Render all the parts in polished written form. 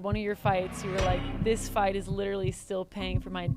One of your fights, you were like, this fight is literally still paying for my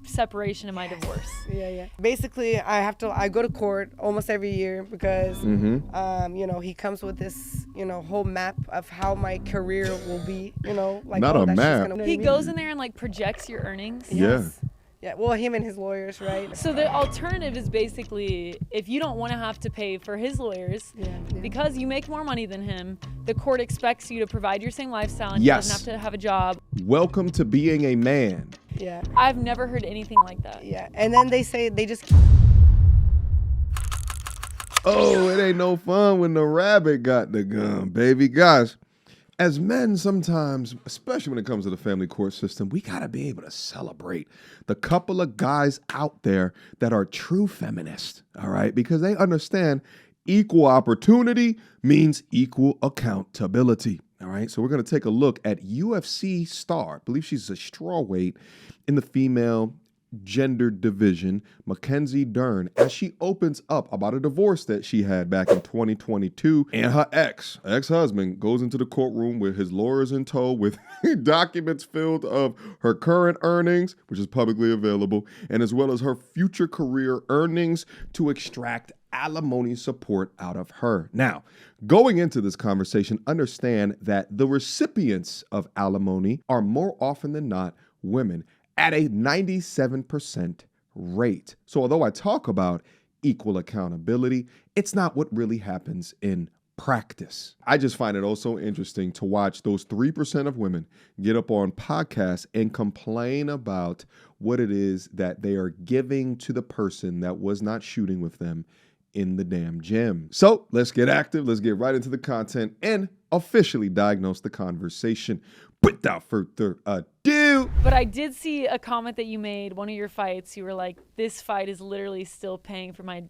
separation and my divorce. Yeah. Basically, I go to court almost every year because, he comes with this, whole map of how my career will be, like. Not a map. He goes in there and like projects your earnings. Yes. Yeah, well, him and his lawyers, right? So the alternative is basically, if you don't want to have to pay for his lawyers, because you make more money than him, the court expects you to provide your same lifestyle and he doesn't have to have a job. Welcome to being a man. Yeah. I've never heard anything like that. Yeah, and then they say they just... Oh, it ain't no fun when the rabbit got the gun, baby. Guys, as men sometimes, especially when it comes to the family court system, we got to be able to celebrate the couple of guys out there that are true feminists, all right? Because they understand equal opportunity means equal accountability, all right? So we're going to take a look at UFC star, I believe she's a strawweight in the female gender division, Mackenzie Dern, as she opens up about a divorce that she had back in 2022, and her ex-husband goes into the courtroom with his lawyers in tow with documents filled of her current earnings, which is publicly available, and as well as her future career earnings to extract alimony support out of her. Now, going into this conversation, understand that the recipients of alimony are more often than not women, at a 97% rate. So although I talk about equal accountability, it's not what really happens in practice. I just find it also interesting to watch those 3% of women get up on podcasts and complain about what it is that they are giving to the person that was not shooting with them in the damn gym. So let's get active. Let's get right into the content and officially diagnose the conversation. Without further ado. But I did see a comment that you made, one of your fights. You were like, this fight is literally still paying for my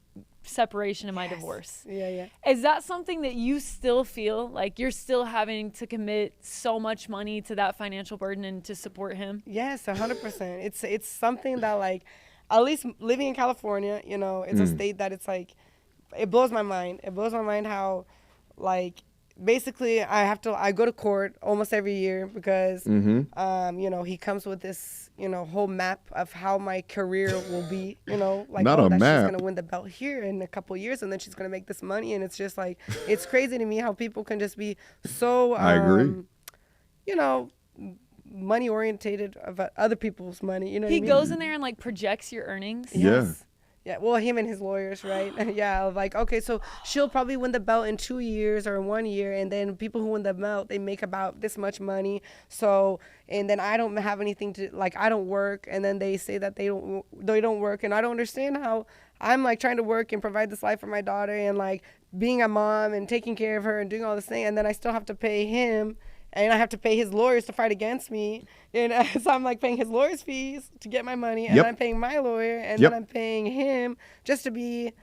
separation and my divorce. Yeah. Is that something that you still feel like you're still having to commit so much money to that financial burden and to support him? Yes, 100%. It's something that, like, at least living in California, it's a state that it's like, it blows my mind. It blows my mind how, like, basically I go to court almost every year because, he comes with this, whole map of how my career will be, like, Not a that map. she's going to win the belt here in a couple of years and then she's going to make this money. And it's just like, it's crazy to me how people can just be so, I agree. money orientated about other people's money. He goes in there and like projects your earnings. Yes. Yeah, well, him and his lawyers, right? Yeah, like, okay, so she'll probably win the belt in 2 years or 1 year, and then people who win the belt, they make about this much money. So, and then I don't have anything to, like, I don't work, and then they say that they don't work, and I don't understand how I'm, like, trying to work and provide this life for my daughter and, like, being a mom and taking care of her and doing all this thing, and then I still have to pay him, and I have to pay his lawyers to fight against me. And so I'm like paying his lawyer's fees to get my money. And then I'm paying my lawyer. And then I'm paying him just to be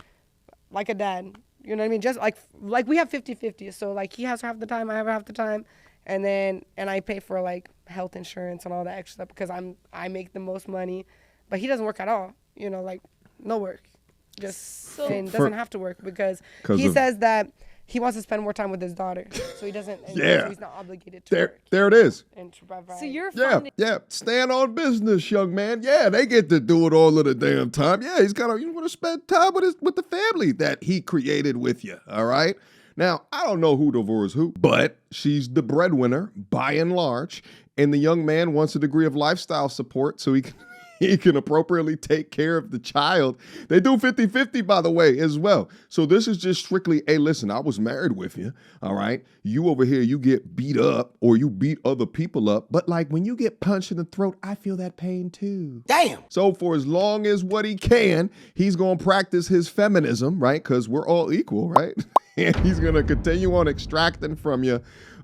like a dad. You know what I mean? Just like we have 50-50. So like he has half the time, I have half the time. And I pay for like health insurance and all that extra stuff because I make the most money. But he doesn't work at all. Like no work. And doesn't have to work because he says that he wants to spend more time with his daughter, so he doesn't. So he's not obligated to work. There it is. And to provide. So you're funding. Yeah. Stand on business, young man. Yeah, they get to do it all of the damn time. Yeah, he's gotta. You want to spend time with the family that he created with you. All right. Now I don't know who divorced who, but she's the breadwinner by and large, and the young man wants a degree of lifestyle support so he can appropriately take care of the child. They do 50-50, by the way, as well. So this is just strictly, hey, listen, I was married with you, all right? You over here, you get beat up or you beat other people up. But like when you get punched in the throat, I feel that pain too. Damn. So for as long as what he can, he's going to practice his feminism, right? Because we're all equal, right? And he's going to continue on extracting from you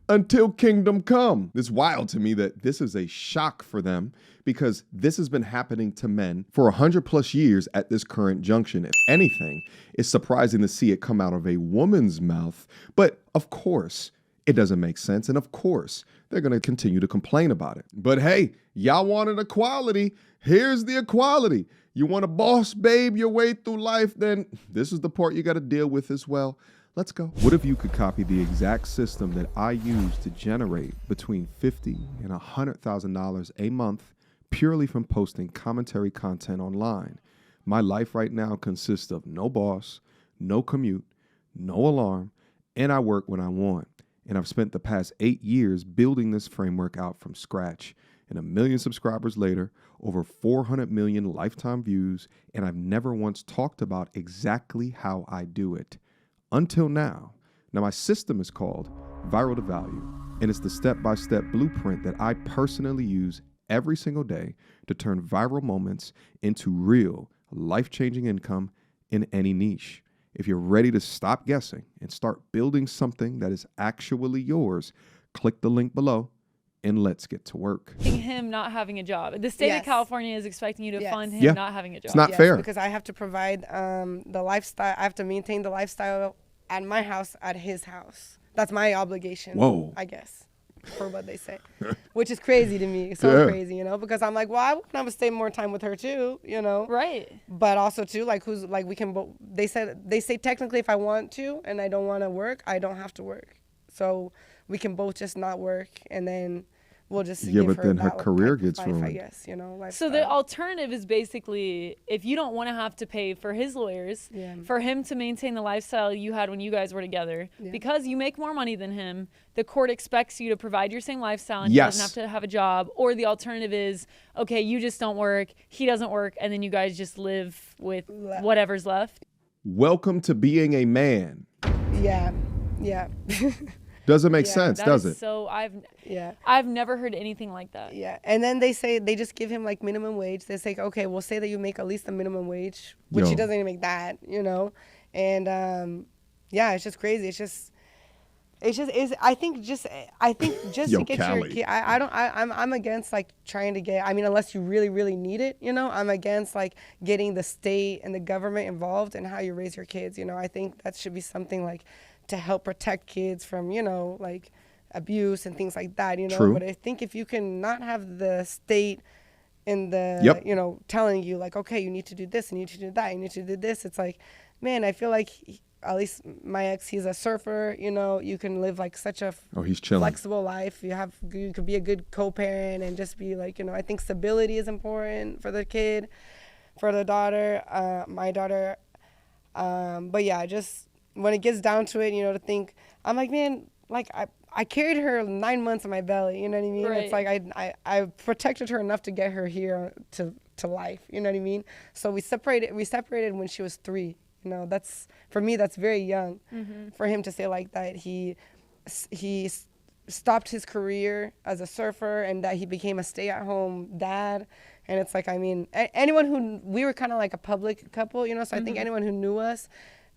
until kingdom come. It's wild to me that this is a shock for them because this has been happening to men for 100+ years at this current junction. If anything, it's surprising to see it come out of a woman's mouth. But of course, it doesn't make sense. And of course, they're going to continue to complain about it. But hey, y'all wanted equality. Here's the equality. You want to boss babe your way through life, then this is the part you got to deal with as well. Let's go. What if you could copy the exact system that I use to generate between $50,000 and $100,000 a month purely from posting commentary content online? My life right now consists of no boss, no commute, no alarm, and I work when I want. And I've spent the past 8 years building this framework out from scratch. And 1 million subscribers later, over 400 million lifetime views, and I've never once talked about exactly how I do it. Until now. Now, my system is called Viral to Value, and it's the step-by-step blueprint that I personally use every single day to turn viral moments into real, life-changing income in any niche. If you're ready to stop guessing and start building something that is actually yours, click the link below and let's get to work. Him not having a job. The state of California is expecting you to fund him not having a job. It's not fair. Because I have to provide the lifestyle. I have to maintain the lifestyle at my house, at his house. That's my obligation. Whoa. I guess, for what they say, which is crazy to me. So crazy, you know, because I'm like, well, I want to stay more time with her too, you know. Right. But also too, like, who's like, we can. They say technically, if I want to and I don't want to work, I don't have to work. So we can both just not work, and then we'll just give but her then her that career type gets of life, ruined. I guess, you know. So the alternative is basically, if you don't want to have to pay for his lawyers, for him to maintain the lifestyle you had when you guys were together, because you make more money than him, the court expects you to provide your same lifestyle, and he doesn't have to have a job. Or the alternative is, okay, you just don't work, he doesn't work, and then you guys just live with whatever's left. Welcome to being a man. Yeah. Doesn't make sense, does it? So I've never heard anything like that. Yeah, and then they just give him like minimum wage. They say, okay, we'll say that you make at least the minimum wage, which he doesn't even make that, you know. And it's just crazy. I think just Yo, to get Callie. your kid. I'm against like trying to get. I mean, unless you really really need it, you know. I'm against like getting the state and the government involved in how you raise your kids. You know, I think that should be something like to help protect kids from, you know, like abuse and things like that, you know. True. But I think if you can not have the state and the, you know, telling you like, okay, you need to do this, you need to do that, you need to do this. It's like, man, I feel like at least my ex, he's a surfer, you know, you can live like such a he's chilling. flexible life. You could be a good co-parent and just be like, you know, I think stability is important for the kid, for the daughter, my daughter. But yeah, just when it gets down to it, you know, to think, I'm like, man, like I carried her 9 months in my belly, you know what I mean? Right. It's like I protected her enough to get her here to life, you know what I mean? So we separated when she was 3. You know, that's, for me, that's very young for him to say like that. He stopped his career as a surfer and that he became a stay-at-home dad. And it's like, I mean, we were kind of like a public couple, you know, so I think anyone who knew us,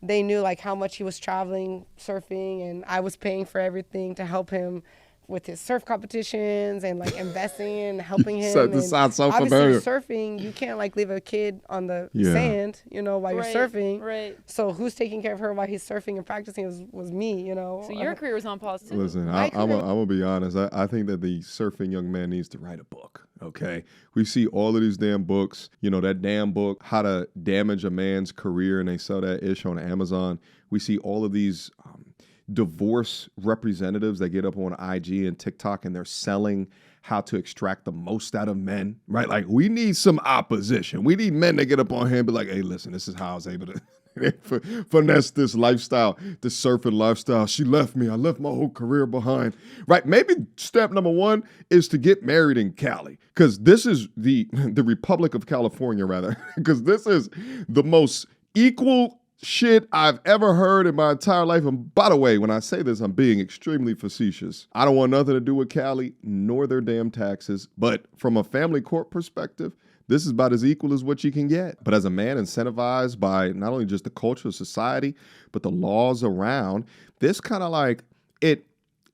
they knew like how much he was traveling, surfing, and I was paying for everything to help him with his surf competitions and like investing and helping him. So this sounds so obviously familiar. Surfing, you can't like leave a kid on the sand, you know, while you're surfing. Right. So who's taking care of her while he's surfing and practicing was me, you know. So your career was on pause too. Listen, I'm gonna be honest. I think that the surfing young man needs to write a book. Okay, we see all of these damn books. You know, that damn book, How to Damage a Man's Career, and they sell that ish on Amazon. We see all of these divorce representatives that get up on IG and TikTok and they're selling how to extract the most out of men, right? Like, we need some opposition. We need men to get up on here and be like, hey, listen, this is how I was able to finesse this lifestyle, this surfing lifestyle. She left me. I left my whole career behind, right? Maybe step number 1 is to get married in Cali, because this is the Republic of California, rather, because this is the most equal shit I've ever heard in my entire life. And by the way, when I say this, I'm being extremely facetious. I don't want nothing to do with Cali nor their damn taxes. But from a family court perspective, this is about as equal as what you can get. But as a man incentivized by not only just the culture of society, but the laws around, this kind of like, it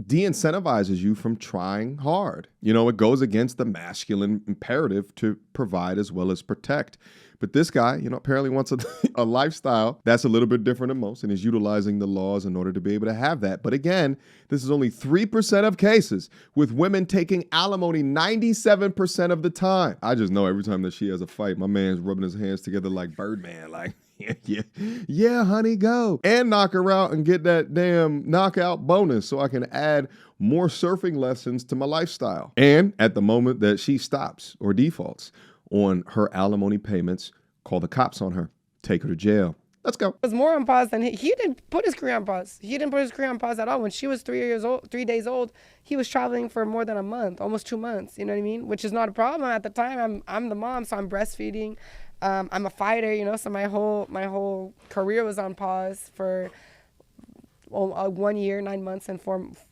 de-incentivizes you from trying hard. You know, it goes against the masculine imperative to provide as well as protect. But this guy, you know, apparently wants a lifestyle that's a little bit different than most and is utilizing the laws in order to be able to have that. But again, this is only 3% of cases, with women taking alimony 97% of the time. I just know every time that she has a fight, my man's rubbing his hands together like Birdman, like, Yeah, honey, go. And knock her out and get that damn knockout bonus so I can add more surfing lessons to my lifestyle. And at the moment that she stops or defaults on her alimony payments, call the cops on her. Take her to jail. Let's go. It was more on pause than he didn't put his career on pause. He didn't put his career on pause at all. When she was 3 days old, he was traveling for more than a month, almost 2 months. You know what I mean? Which is not a problem at the time. I'm the mom, so I'm breastfeeding. I'm a fighter, you know. So my whole career was on pause for 1 year, 9 months, and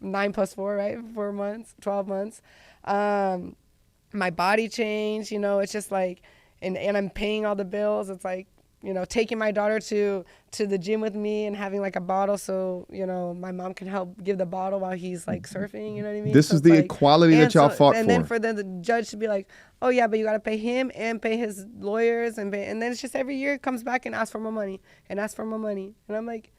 9 plus 4, right? 4 months, 12 months. My body changed. You know, it's just like, and I'm paying all the bills. It's like, you know, taking my daughter to the gym with me and having like a bottle so, you know, my mom can help give the bottle while he's like surfing, you know what I mean? This is the equality that y'all fought for. And then for the judge to be like, oh yeah, but you got to pay him and pay his lawyers and then it's just every year it comes back and asks for more money and asks for more money. And I'm like,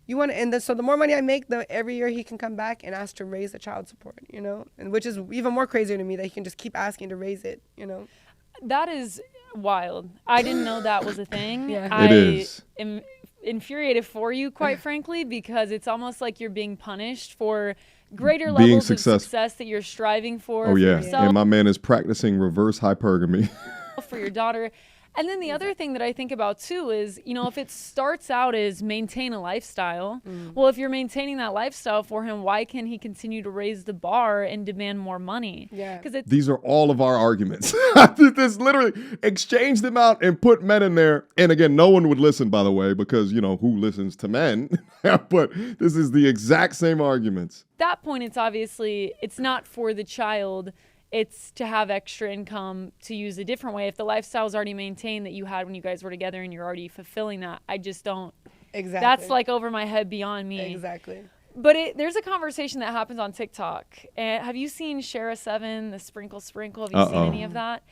you want to, and so the more money I make, every year he can come back and ask to raise the child support, you know, and which is even more crazier to me that he can just keep asking to raise it, you know? That is wild. I didn't know that was a thing. Yeah. It is. Am infuriated for you, quite frankly, because it's almost like you're being punished for greater levels of success that you're striving for. Oh, yeah. Yourself, And my man is practicing reverse hypergamy. for your daughter. And then the other thing that I think about too is, you know, if it starts out as maintain a lifestyle, well, if you're maintaining that lifestyle for him, why can he continue to raise the bar and demand more money? Yeah. Because These are all of our arguments. This literally exchange them out and put men in there. And again, no one would listen, by the way, because, you know, who listens to men? But this is the exact same arguments. at that point, it's obviously, it's not for the child. It's to have extra income to use a different way. If the lifestyle is already maintained that you had when you guys were together and you're already fulfilling that, I just don't. Exactly. That's like over my head, beyond me. Exactly. But there's a conversation that happens on TikTok. And have you seen Shara 7, the Sprinkle? Have you seen any of that?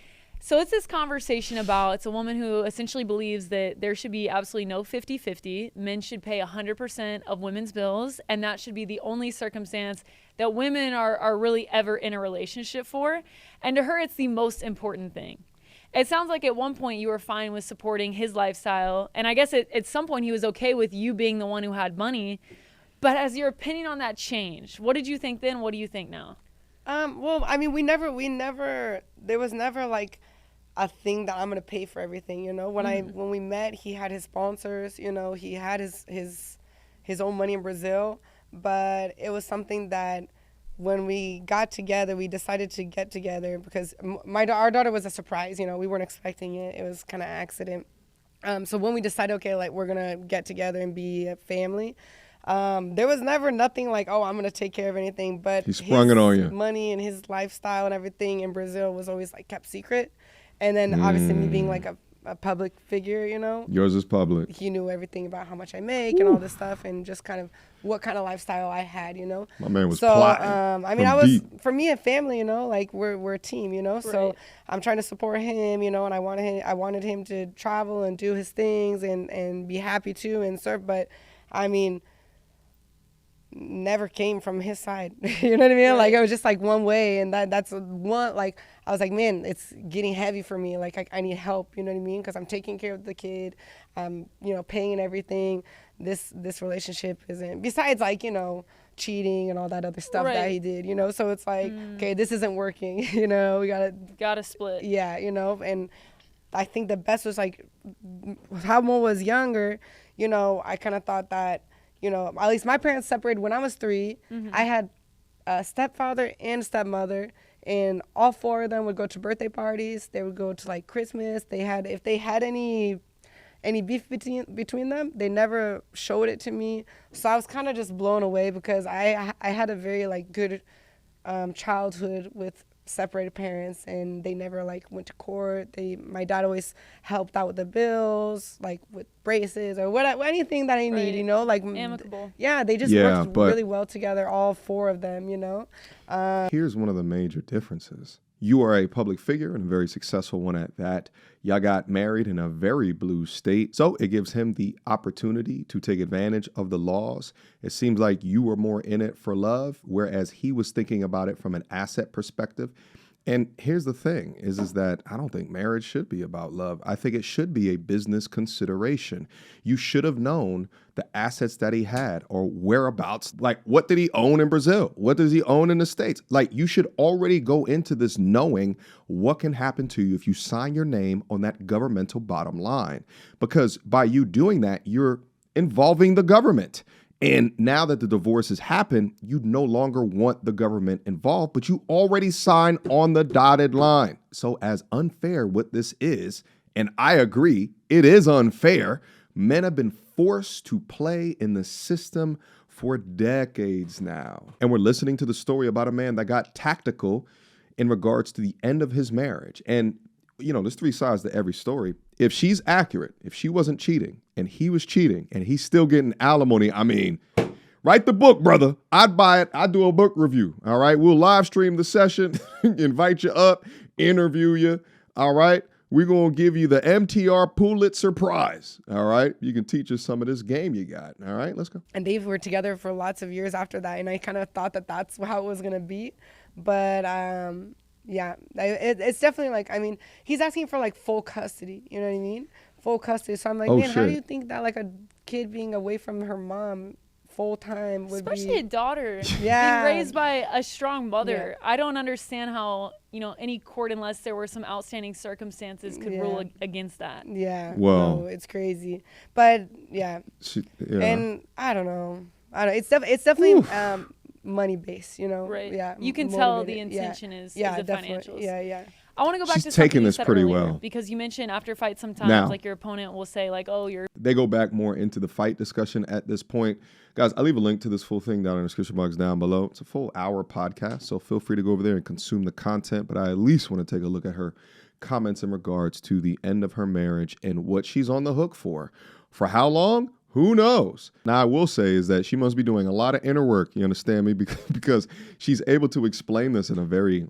So it's this conversation about, it's a woman who essentially believes that there should be absolutely no 50-50. Men should pay 100% of women's bills, and that should be the only circumstance that women are really ever in a relationship for. And to her, it's the most important thing. It sounds like at one point you were fine with supporting his lifestyle, and I guess at some point he was okay with you being the one who had money. But has your opinion on that changed? What did you think then? What do you think now? Well, I mean, we never, there was never like a thing that I'm going to pay for everything, you know? When we met, he had his sponsors, you know, he had his own money in Brazil, but it was something that when we got together, we decided to get together because our daughter was a surprise, you know, we weren't expecting it. It was kind of accident. So when we decided, okay, like we're going to get together and be a family, there was never nothing like, oh, I'm going to take care of anything, but he sprung it on you. Money and his lifestyle and everything in Brazil was always like kept secret. And then obviously me being like a public figure, you know. Yours is public. He knew everything about how much I make and all this stuff and just kind of what kind of lifestyle I had, you know. My man was plotting. I mean, for me and family, you know, like we're a team, you know. Right. So I'm trying to support him, you know, and I wanted him to travel and do his things and be happy too and serve, but I mean, never came from his side. You know what I mean? Right. Like it was just like one way, and that's one, like I was like, man, it's getting heavy for me. Like I need help, you know what I mean? Because I'm taking care of the kid, I'm, you know, paying and everything. This relationship isn't, besides like, you know, cheating and all that other stuff that he did, you know. So it's like, okay, this isn't working, you know, we gotta split. Yeah, you know, and I think the best was like, how Mo was younger, you know, I kind of thought that, you know, at least my parents separated when I was 3. I had a stepfather and stepmother, and all 4 of them would go to birthday parties. They would go to like Christmas. If they had any beef between them, they never showed it to me. So I was kind of just blown away because I had a very like good childhood with separated parents, and they never like went to court. My dad always helped out with the bills, like with braces or whatever, anything that I need, you know, like amicable. Yeah, they just worked really well together, all 4 of them, you know. Here's one of the major differences. You are a public figure and a very successful one at that. Y'all got married in a very blue state, so it gives him the opportunity to take advantage of the laws. It seems like you were more in it for love, whereas he was thinking about it from an asset perspective. And here's the thing is that I don't think marriage should be about love. I think it should be a business consideration. You should have known the assets that he had or whereabouts. Like, what did he own in Brazil? What does he own in the States? Like, you should already go into this knowing what can happen to you if you sign your name on that governmental bottom line. Because by you doing that, you're involving the government. And now that the divorce has happened, you no longer want the government involved, but you already signed on the dotted line. So as unfair what this is, and I agree, it is unfair, men have been forced to play in the system for decades now. And we're listening to the story about a man that got tactical in regards to the end of his marriage. And you know, there's three sides to every story. If she's accurate, if she wasn't cheating and he was cheating and he's still getting alimony, I mean, write the book, brother. I'd buy it. I'd do a book review. All right. We'll live stream the session, invite you up, interview you. All right. We're going to give you the MTR Pulitzer Prize. All right. You can teach us some of this game you got. All right. Let's go. And they were together for lots of years after that. And I kind of thought that that's how it was going to be. But, yeah, it's definitely like, I mean, he's asking for like full custody, you know what I mean? Full custody. So I'm like, man, how do you think that like a kid being away from her mom full time would especially a daughter being raised by a strong mother? I don't understand how, you know, any court, unless there were some outstanding circumstances, could rule against that. Yeah. Well, no, it's crazy. But and I don't know. It's definitely money based, you know. Right. Yeah. You can tell the intention is the financials. Yeah. I want to go back She's to something taking you this said pretty earlier, well, because you mentioned after fights sometimes like your opponent will say like, oh, they go back more into the fight discussion at this point. Guys, I'll leave a link to this full thing down in the description box down below. It's a full hour podcast, so feel free to go over there and consume the content. But I at least want to take a look at her comments in regards to the end of her marriage and what she's on the hook for. For how long? Who knows? Now, I will say is that she must be doing a lot of inner work, you understand me? Because she's able to explain this in a very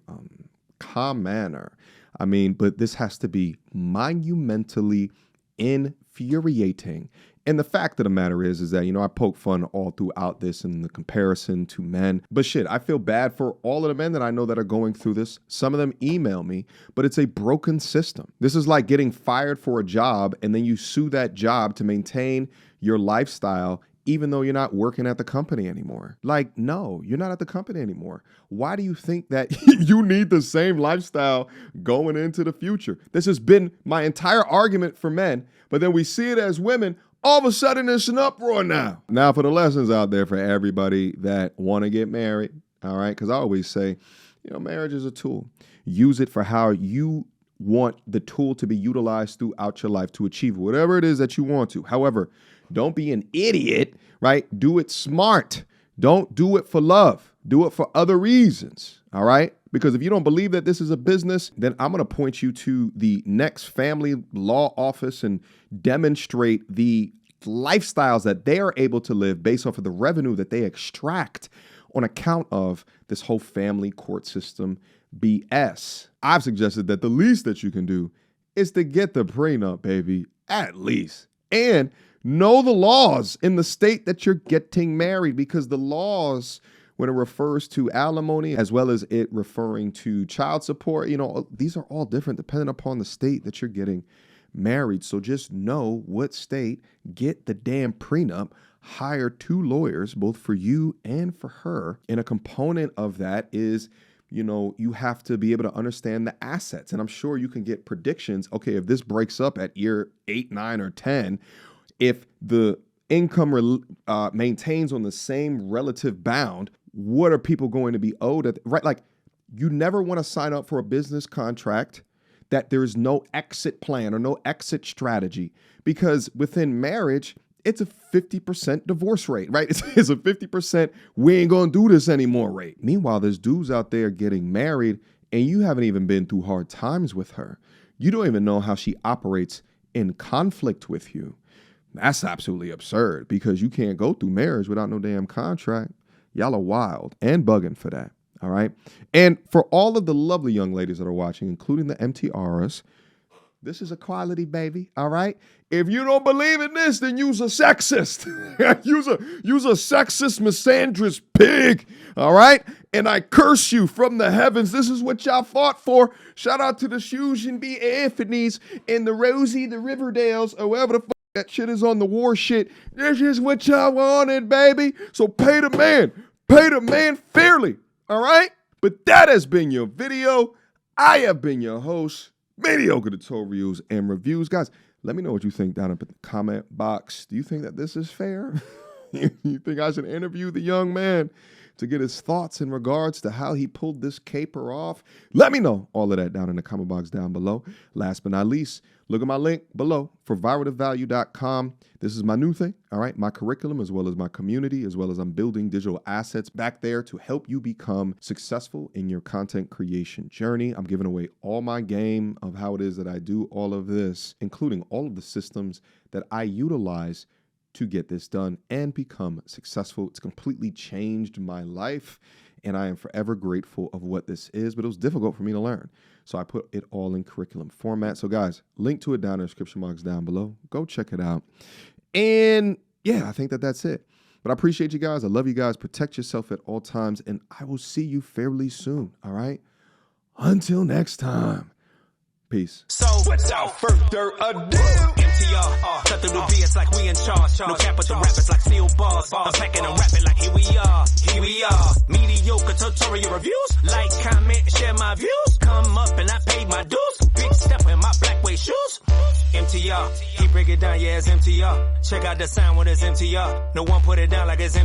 calm manner. I mean, but this has to be monumentally infuriating. And the fact of the matter is that, you know, I poke fun all throughout this in the comparison to men. But shit, I feel bad for all of the men that I know that are going through this. Some of them email me, but it's a broken system. This is like getting fired for a job and then you sue that job to maintain your lifestyle, even though you're not working at the company anymore. Like, no, you're not at the company anymore. Why do you think that you need the same lifestyle going into the future? This has been my entire argument for men, but then we see it as women. All of a sudden, it's an uproar now. Now, for the lessons out there for everybody that want to get married, all right? Because I always say, you know, marriage is a tool. Use it for how you want the tool to be utilized throughout your life to achieve whatever it is that you want to. However, don't be an idiot, right? Do it smart. Don't do it for love. Do it for other reasons, all right? Because if you don't believe that this is a business, then I'm going to point you to the next family law office and demonstrate the lifestyles that they are able to live based off of the revenue that they extract on account of this whole family court system BS. I've suggested that the least that you can do is to get the prenup, baby, at least. And know the laws in the state that you're getting married, because the laws, when it refers to alimony as well as it referring to child support, you know, these are all different depending upon the state that you're getting married. So just know what state, get the damn prenup, hire 2 lawyers, both for you and for her. And a component of that is, you know, you have to be able to understand the assets. And I'm sure you can get predictions. Okay, if this breaks up at year 8, 9, or 10, if the income maintains on the same relative bound, what are people going to be owed? Right? Like, you never want to sign up for a business contract that there's no exit plan or no exit strategy, because within marriage, it's a 50% divorce rate, right? It's a 50% we ain't gonna do this anymore rate. Meanwhile, there's dudes out there getting married and you haven't even been through hard times with her. You don't even know how she operates in conflict with you. That's absolutely absurd, because you can't go through marriage without no damn contract. Y'all are wild and bugging for that, all right? And for all of the lovely young ladies that are watching, including the MTRs, This is equality, baby. All right. If you don't believe in this, then you's a sexist. you's a sexist, misandrous pig. All right. And I curse you from the heavens. This is what y'all fought for. Shout out to the Susan B. Anthony's and the Rosie, the Riverdales, or whatever the fuck that shit is on the war shit. This is what y'all wanted, baby. So pay the man. Pay the man fairly. All right. But that has been your video. I have been your host, Mediocre Tutorials and Reviews. Guys, let me know what you think down in the comment box. Do you think that this is fair? You think I should interview the young man to get his thoughts in regards to how he pulled this caper off? Let me know all of that down in the comment box down below. Last but not least, look at my link below for viraltovalue.com. This is my new thing, all right? My curriculum, as well as my community, as well as I'm building digital assets back there to help you become successful in your content creation journey. I'm giving away all my game of how it is that I do all of this, including all of the systems that I utilize to get this done and become successful. It's completely changed my life, and I am forever grateful of what this is, but it was difficult for me to learn. So I put it all in curriculum format. So guys, link to it down in the description box down below. Go check it out. And yeah, I think that that's it. But I appreciate you guys. I love you guys. Protect yourself at all times, and I will see you fairly soon. All right. Until next time. Peace. So, without further ado, MTR, cut through the BS like we in charge. No cap with the rappers like steel bars. I'm packing and rapping like here we are. Here we are. Mediocre tutorial reviews. Like, comment, share my views. Come up and I paid my dues. Big step in my black way shoes. MTR, he break it down, yeah, it's MTR. Check out the sound with his MTR. No one put it down like it's MTR.